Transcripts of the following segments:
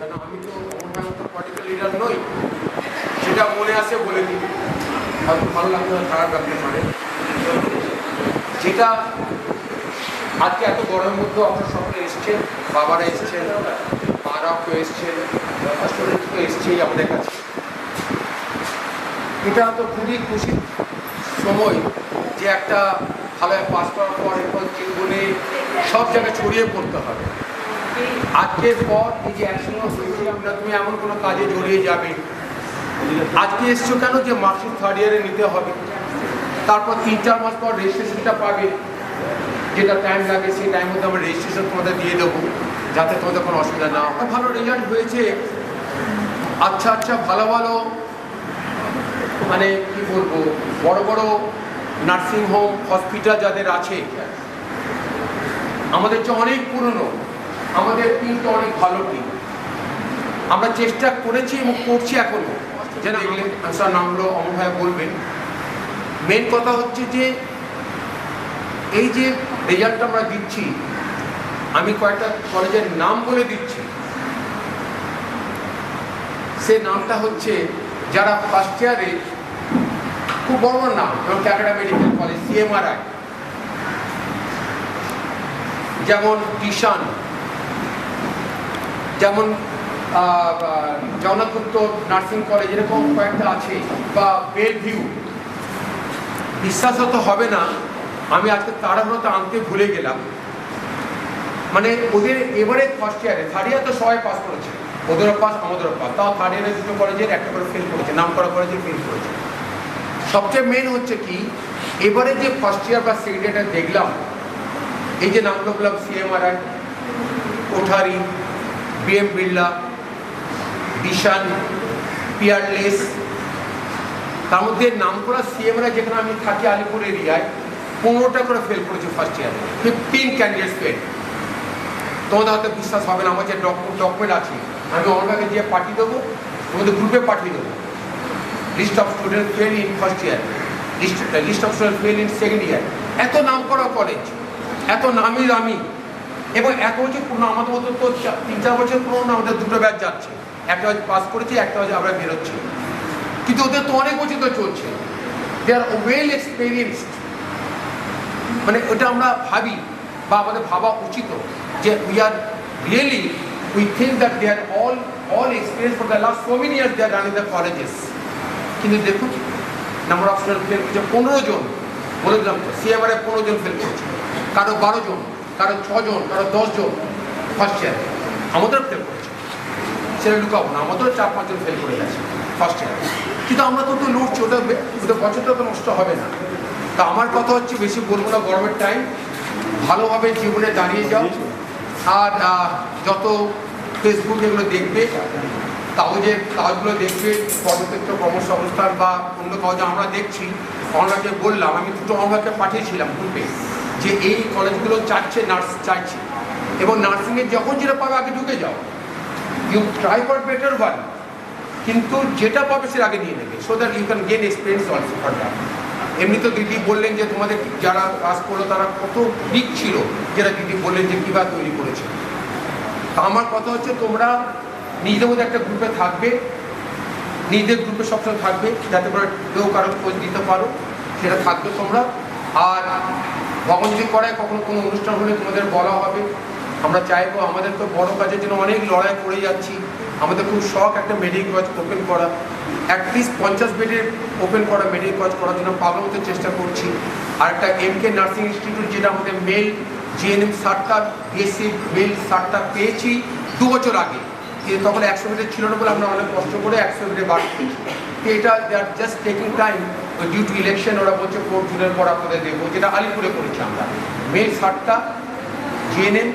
কেন আমি তো অমর পলিটিক্যাল লিডার নই, যেটা মনে আসে বলে দিই, হয়তো ভালো লাগবে না, খারাপ লাগতে পারে। যেটা আজকে এত গরমের মধ্যেও আপনারা সকলে এসছেন, বাবারা এসছেন, মারাও কেউ এসছেন, স্টুডেন্ট কেউ এসছেই আমাদের কাছে। এটা তো খুবই খুশির সময় যে একটা ভালো পাস করার পর এরপর জীবনে সব জায়গায় ছড়িয়ে পড়তে হবে। আজকের পর এই যে একসঙ্গে হয়েছে, আমরা তুমি এমন কোনো কাজে জড়িয়ে যাবে। আজকে এসছো কেন যে মার্কশিট থার্ড ইয়ারে নিতে হবে, তারপর 3-4 মাস পর রেজিস্ট্রেশনটা পাবে, যেটা টাইম লাগে সেই টাইমের মধ্যে আমরা রেজিস্ট্রেশন তোমাদের দিয়ে দেবো, যাতে তোমাদের কোনো অসুবিধা না হয়। ভালো রেজাল্ট হয়েছে, আচ্ছা আচ্ছা ভালো ভালো মানে কি বলবো, বড় বড় নার্সিংহোম হসপিটাল যাদের আছে, আমাদের যে অনেক পুরনো, আমাদের টিমটা অনেক ভালো টিম। আমরা চেষ্টা করেছি এবং করছি এখনো, যেন আনসার নামগুলো অমর ভাই বলবেন। মেন কথা হচ্ছে যে এই যে রেজাল্টটা আমরা দিচ্ছি, আমি কয়েকটা কলেজের নাম বলে দিচ্ছি। সে নামটা হচ্ছে যারা ফার্স্ট ইয়ারে খুব বড় বড় নাম, যেমন ক্যালকাটা মেডিকেল কলেজ, CMRI, যেমন কিষান, যেমন জগন্নাথ গুপ্ত নার্সিং কলেজ, এরকম কয়েকটা আছে, বা বেলভিউ। বিশ্বাস হতে হবে না, আমি আজকে তাড়াহুড়োতে আনতে ভুলে গেলাম। মানে ওদের এবারে ফার্স্ট ইয়ারে, থার্ড ইয়ার তো সবাই পাস করেছে, ওদেরও পাস আমাদেরও পাস, তাও থার্ড ইয়ারে দুটো কলেজের একটা করে ফেল করেছে, নাম করা কলেজে ফেল করেছে। সবচেয়ে মেন হচ্ছে কি, এবারে যে ফার্স্ট ইয়ার বা সেকেন্ড ইয়ারটা দেখলাম, এই যে নামগুলো বললাম, CMRI, কোঠারি, BM বিড়লা, বিশান, পিয়ারলেস, তার মধ্যে নাম করা CMRI, যেখানে আমি থাকি আলিপুর এরিয়ায়, 15টা করে ফেল করেছে ফার্স্ট ইয়ারে, 15 ক্যান্ডিডেটস ফেল। তোমাদের হয়তো বিশ্বাস হবে না, আমার যে ডকুমেন্ট আছে আমি অনলাইনে দিয়ে পাঠিয়ে দেবো, তোমাদের গ্রুপে পাঠিয়ে দেবো। List of student fail in first year, list of student fail in second year. এত নাম করা কলেজ, এত নামি দামি, এবং 1 বছর পুরনো। আমাদের মতো তো 3-4 বছর পুরনো, আমাদের দুটো ব্যাচ যাচ্ছে, একটা ব্যাচ পাস করেছি, একটা ব্যাচ আমরা বেরোচ্ছি, কিন্তু ওদের তো অনেক বছর তো চলছে। They are well experienced. মানে ওটা আমরা ভাবি বা আমাদের ভাবা উচিত যে we are really, we think that they are all experience for the last so many years they are running the colleges. কিন্তু দেখুন নাম্বার অফ স্টুডেন্ট ফেল করেছে 15 জন, বলে দিলাম তো। CMRI 15 জন ফেল করেছে, কারো 12 জন, কারো 6 জন, কারো 10 জন ফার্স্ট ইয়ারে। আমাদেরও ফেল করেছে, সেটা লুকাবো না, আমাদেরও 4-5 জন ফেল করে গেছে ফার্স্ট ইয়ারে। কিন্তু আমরা তো লড়ছি, ওটা বছরটা তো নষ্ট হবে না। তা আমার কথা হচ্ছে, বেশি বলবো না, গরমের টাইম, ভালোভাবে জীবনে দাঁড়িয়ে যাও। আর যত ফেসবুক এগুলো দেখবে, কাগজগুলো দেখবে, কর্মক্ষেত্র কর্মসংস্থান বা অন্য কাগজে আমরা দেখছি। অনলাইনে বললাম, আমি দুটো অনলাইনকে পাঠিয়েছিলাম গ্রুপে, যে এই কলেজগুলো চাচ্ছে, নার্স চাইছে, এবং নার্সিংয়ের যখন যেটা পাবে আগে ঢুকে যাও, you try for better one, কিন্তু যেটা পাবে সেটা আগে নিয়ে নেবে, so that you can gain experience also for that. এমনি তো দিদি বললেন যে তোমাদের যারা কাজ করলো তারা কত দিক ছিল, যেটা দিদি বললেন যে কীভাবে তৈরি করেছে। আমার কথা হচ্ছে, তোমরা নিজেদের মধ্যে একটা গ্রুপে থাকবে, নিজেদের গ্রুপে সবসময় থাকবে, যাতে করে কেউ কারো খোঁজ দিতে পারো, সেটা থাকবে তোমরা। আর ভগবান যদি করায় কখনো কোনো অনুষ্ঠান হলে তোমাদের বলা হবে। আমরা চাইবো, আমাদের তো বড় কাজের জন্য অনেক লড়াই করে যাচ্ছি, আমাদের খুব শখ একটা মেডিকেল কলেজ ওপেন করা, অ্যাটলিস্ট 50 বেডের ওপেন করা, মেডিকেল কলেজ করার জন্য পাগল মতো চেষ্টা করছি। আর একটা MK নার্সিং ইনস্টিটিউট, যেটা আমাদের মেল GNM সারটা, BSc মেল সারটা পেয়েছি 2 বছর আগে, কিন্তু তখন 100 বেডের ছিল না বলে আমরা অনেক কষ্ট করে 100 বেডে বাড়ছি। এটা they are just taking time, due to election ওরা বলছে 4 জুনের পর আপনাদের দেবো, যেটা আলিপুরে করেছি আমরা। মেল সারটা GNM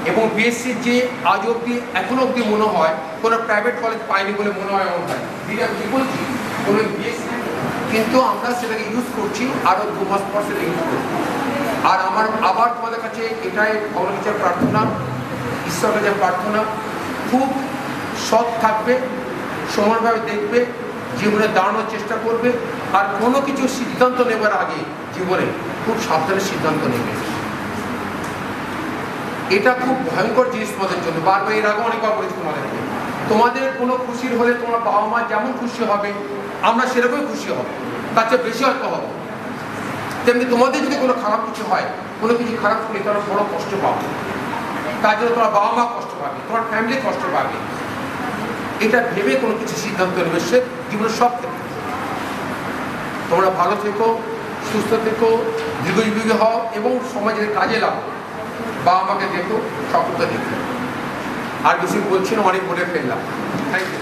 এবং BSc যে আজ অবধি এখনো অবধি মনে হয় কোনো প্রাইভেট কলেজ পায়নি বলে মনে হয় আমার ভাই, যেটা কি বলছি, কোনো BSc, কিন্তু আমরা সেটাকে ইউজ করছি, আরও 2 মাস পর সেটা ইউজ করছি। আর আমার আবার তোমাদের কাছে এটাই ভগবানের কাছে প্রার্থনা, ঈশ্বরের কাছে প্রার্থনা, খুব সৎ থাকবে, সমানভাবে দেখবে, জীবনে দাঁড়ানোর চেষ্টা করবে। আর কোনো কিছু সিদ্ধান্ত নেবার আগে জীবনে খুব সাবধানে সিদ্ধান্ত নেবে। এটা খুব ভয়ঙ্কর জিনিস তোমাদের জন্য, বারবার এর আগে অনেকবার বলেছি তোমাদেরকে। তোমাদের কোনো খুশির হলে তোমার বাবা মা যেমন খুশি হবে আমরা সেরকমই খুশি হব, তার চেয়ে বেশি হয়তো হব। তেমনি তোমাদের যদি কোনো খারাপ কিছু হয়, কোনো কিছু খারাপ হলে তোমরা বড় কষ্ট পাবে, তার জন্য তোমার বাবা মা কষ্ট পাবে, তোমার ফ্যামিলি কষ্ট পাবে। এটা ভেবে কোনো কিছু সিদ্ধান্ত নেবে সে জীবনের সব ক্ষেত্রে। তোমরা ভালো থেকো, সুস্থ থেকো, দীর্ঘজীবী হও এবং সমাজের কাজে লাগো। বাবা মাকে দেখো, সফলতা দেখো। আর বেশি বলছি না, অনেক বলে ফেললাম। Thank you.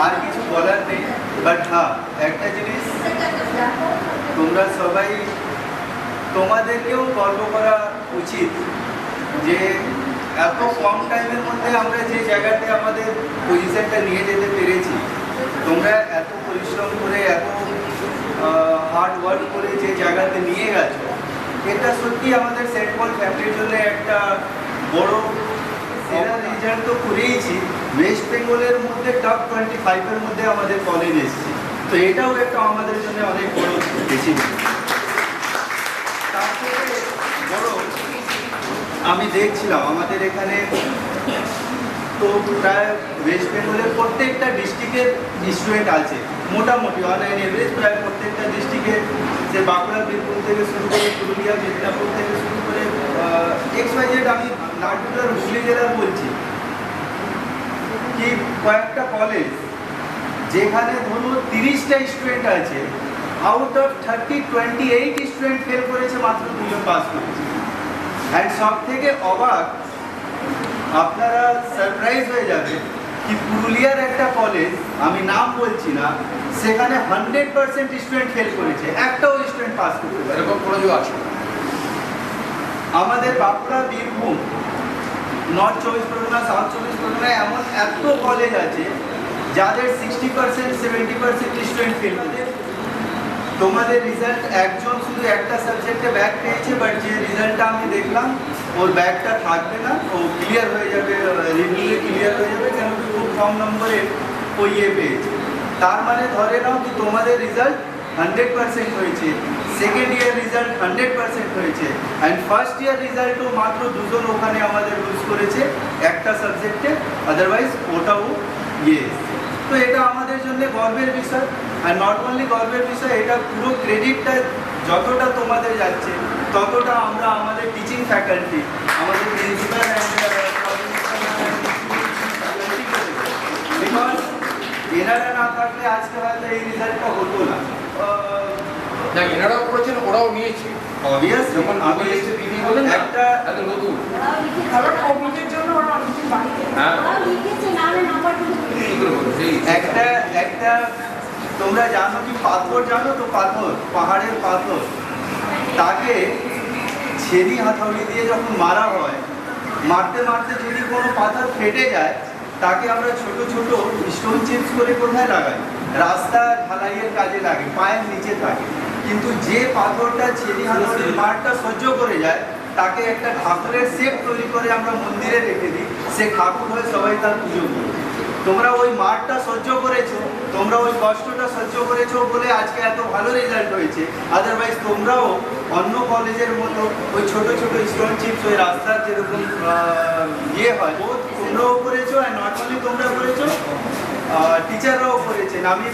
আর কিছু বলার নেই, বাট হ্যাঁ একটা জিনিস, তোমরা সবাই, তোমাদেরকেও গর্ব করা উচিত যে এত কম টাইমের মধ্যে আমরা যে জায়গাতে আমাদের পজিশনটা নিয়ে যেতে পেরেছি, তোমরা এত পরিশ্রম করে এত হার্ড ওয়ার্ক করে যে জায়গাতে নিয়ে গেছো, এটা সত্যি আমাদের সেন্ট পল ফ্যামিলির জন্য একটা বড় সেরা রেজাল্ট তো করেইছি। ওয়েস্ট বেঙ্গলের মধ্যে টপ 25-এর মধ্যে আমাদের কলেজ এসেছে, তো এটাও একটা আমাদের জন্য অনেক বড় বেশি। তারপরে বড় আমি দেখছিলাম আমাদের এখানে তো প্রায় ওয়েস্ট বেঙ্গলের প্রত্যেকটা ডিস্ট্রিক্টের স্টুডেন্ট আছে মোটামুটি, অন অ্যান এভারেজ প্রায় প্রত্যেকটা ডিস্ট্রিক্টে, সে বাঁকুড়া, বীরভূম থেকে শুরু করে পুরুলিয়া, মেদিনীপুর থেকে শুরু করে XYZ, আমি নাটুলার হুগলি জেলার বলছি, কি কয়েকটা কলেজ যেখানে ধরুন 30টা স্টুডেন্ট আছে, আউট অফ 28 স্টুডেন্ট ফেল করেছে, মাত্র 2 জন পাস করেছে। অ্যান্ড সব থেকে অবাক, আপনারা সারপ্রাইজ হয়ে যাবে কি পুরুলিয়ার একটা কলেজ, আমি নাম বলছি না, সেখানে 100% স্টুডেন্ট ফেল করেছে, একটাও স্টুডেন্ট পাস করতে পারে। এরকম কলেজও আছে। আমাদের বাঁকুড়া, বীরভূম, নর্থ 24 পরগনা, সাউথ 24 পরগনা, এমন এত কলেজ আছে যাদের 60%, 70% স্টুডেন্ট ফেল করেছে। তোমাদের রেজাল্ট, একজন শুধু একটা সাবজেক্টে ব্যাক পেয়েছে, বাট যে রেজাল্টটা আমি দেখলাম ওর ব্যাকটা থাকবে না, ও ক্লিয়ার হয়ে যাবে, রিভিউয়ে ক্লিয়ার হয়ে যাবে, কেন কি খুব কম নম্বরে ও পেয়েছে। তার মানে ধরে নাও কি তোমাদের রেজাল্ট 100% হয়েছে, সেকেন্ড ইয়ার রেজাল্ট 100% হয়েছে, অ্যান্ড ফার্স্ট ইয়ার রেজাল্টও মাত্র 2 জন ওখানে আমাদের লুজ করেছে একটা সাবজেক্টে, আদারওয়াইজ ওটাও তো এটা আমাদের জন্য গর্বের বিষয়। আর নট অনলি গর্বের বিষয়, এটা পুরো ক্রেডিটটা যতটা তোমাদের যাচ্ছে ততটা আমরা আমাদের টিচিং ফ্যাকাল্টি, আমাদের প্রিন্সিপাল বিকজ এনারা না থাকলে আজকে হয়তো এই রেজাল্টটা হতো না। এনারাও করেছেন, ওরাও নিয়েছে। অবভিয়াস, যখন আমি দিদি বলেন একটা নতুন একটা তোমরা জানো কি পাথর জানো তো, পাথর, পাহাড়ের পাথর, তাকে ছেড়ি হাতড়ি দিয়ে যখন মারা হয়, মারতে মারতে যদি কোনো পাথর ফেটে যায়, তাকে আমরা ছোট ছোট স্টোন চিপস করে কোথায় লাগাই? রাস্তা ঢালাইয়ের কাজে লাগে, পায়ের নিচে থাকে। কিন্তু যে পাথরটা ছেড়ি হাতড়ির মারটা সহ্য করে যায়, তাকে একটা ঠাকুরের শেপ তৈরি করে আমরা মন্দিরে রেখে দিই, সে ঠাকুর হয়ে সবাই তার পুজো করে। তোমরা ওই মারটা সহ্য করেছো, তোমরা ওই কষ্টটা সহ্য করেছো বলে আজকে এত ভালো রেজাল্ট হয়েছে। আদারওয়াইজ তোমরাও অন্য কলেজের মতো ওই ছোট ছোট স্টোন চিপস ওই রাস্তার যেরকম হয়, তোমরাও করেছো, আর নট অনলি তোমরা করেছো, টিচাররাও করেছেন। আমি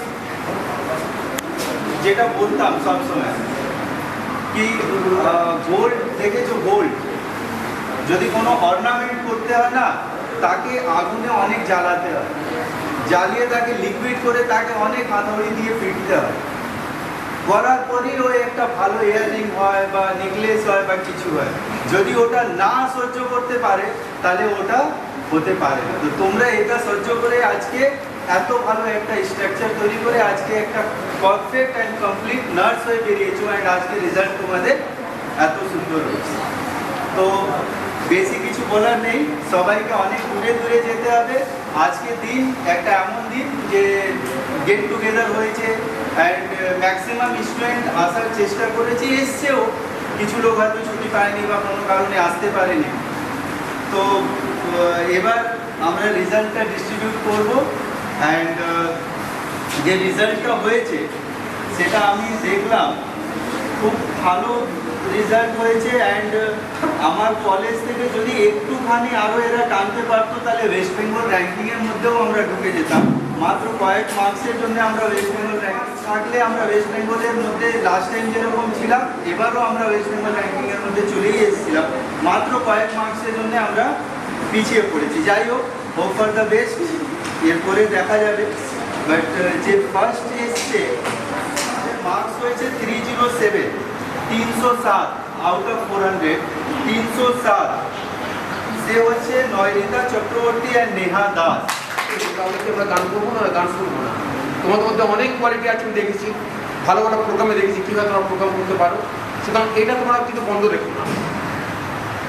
যেটা বলতাম সবসময় কি, গোল্ড দেখেছো, গোল্ড যদি কোনো অর্নামেন্ট করতে হয় না, তাকে আগুনে অনেক জ্বালাতে হয়, জ্বালিয়ে তাকে লিকুইড করে তাকে অনেক হাতড়ি দিয়ে পিটতে হয়, করার পরই ওই একটা ভালো ইয়াররিং হয় বা নেকলেস হয় বা কিছু হয়। যদি ওটা না সহ্য করতে পারে তাহলে ওটা হতে পারে না। তো তোমরা এটা সহ্য করে আজকে এত ভালো একটা স্ট্রাকচার তৈরি করে আজকে একটা পারফেক্ট অ্যান্ড কমপ্লিট নার্স হয়ে বেরিয়েছো, অ্যান্ড আজকে রেজাল্ট তোমাদের এত সুন্দর হয়েছে। তো বেশি কিছু বলার নেই, সবাইকে অনেক দূরে দূরে যেতে হবে। আজকে দিন একটা এমন দিন যে গেট টুগেদার হয়েছে, অ্যান্ড ম্যাক্সিমাম স্টুডেন্ট আসার চেষ্টা করেছে, এসছেও, কিছু লোক হয়তো ছুটি পায়নি বা কোনো কারণে আসতে পারেনি। তো এবার আমরা রেজাল্টটা ডিস্ট্রিবিউট করব, অ্যান্ড যে রেজাল্টটা হয়েছে সেটা আমি দেখলাম খুব ভালো রেজাল্ট হয়েছে। অ্যান্ড আমার কলেজ থেকে যদি একটুখানি আরও এরা টানতে পারতো তাহলে ওয়েস্ট বেঙ্গল র্যাঙ্কিংয়ের মধ্যেও আমরা ঢুকে যেতাম। মাত্র কয়েক মার্কসের জন্য আমরা ওয়েস্ট বেঙ্গল র্যাঙ্কিং থাকলে আমরা ওয়েস্ট বেঙ্গলের মধ্যে লাস্ট টাইম যেরকম ছিলাম এবারও আমরা ওয়েস্ট বেঙ্গল র্যাঙ্কিংয়ের মধ্যে চলেই এসেছিলাম। মাত্র কয়েক মার্কসের জন্য আমরা পিছিয়ে পড়েছি। যাই হোক, হোপ ফর দ্য বেস্ট, এরপরে দেখা যাবে। বাট যে ফার্স্ট এসছে মার্কস হয়েছে 307, 307 আউট অফ 400, 307। সে হচ্ছে নয়রিতা চক্রবর্তী আর নেহা দাস। তাহলে কি আমরা গান করবো না গান শুনবো না? তোমাদের মধ্যে অনেক কোয়ালিটি আছে, আমি দেখেছি, ভালো ভালো প্রোগ্রামে দেখেছি কীভাবে তোমরা প্রোগ্রাম করতে পারো। সুতরাং এটা তোমরা কিন্তু বন্ধ রেখো না।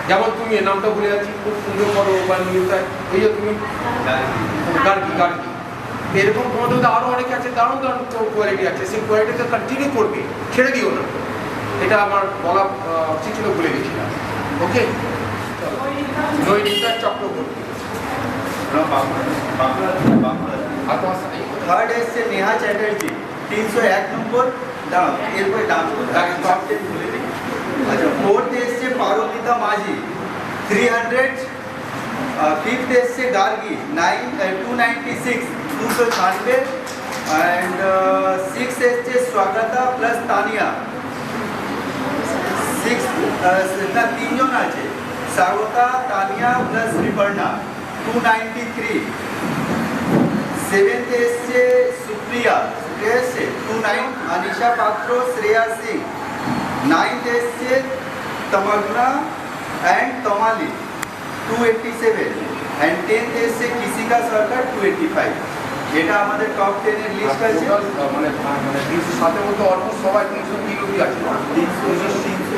যেমন তুমি এর নামটা ভুলে যাচ্ছি, খুব সুন্দর করো বা নিউটাই, এই যে তুমি গার্গি গার্গি, এরকম তোমাদের মধ্যে আরও অনেকে আছে, দারুণ দারুণ কোয়ালিটি আছে, সেই কোয়ালিটিতে কন্টিনিউ করবে, ছেড়ে দিও না। এটা আমার বলা উচিত ছিল, ভুলে গেছিলাম। ওকে, নৈনিতা চক্রবর্তী। আর তোমার সাথে থার্ড এসছে নেহা চ্যাটার্জি, 301 নম্বর দাম। এরপরে দাম টপ 10 বলে দিই। আচ্ছা, ফোর্থ এসছে পারমিতা মাঝি, 300। ফিফথ এসছে গার্গি, 296, 296। অ্যান্ড সিক্স এসছে স্বাগতা প্লাস তানিয়া, না তিনজন আছে, স্বাগতা, তানিয়া প্লাস রিপর্ণা, 293। সেভেন্থ এসছে সুপ্রিয়া, এসছে 29। अनिशा पात्र, श्रेया सिंह। नाइन्थ एसছে Tamanna and Tamali, 287। And tenth एसছে किसिका सरकार, 285। এটা আমাদের টপ 10 এর লিস্ট আছে। মানে 307 মধ্যে অলমোস্ট সবাই 303 অবধি আছে না? 307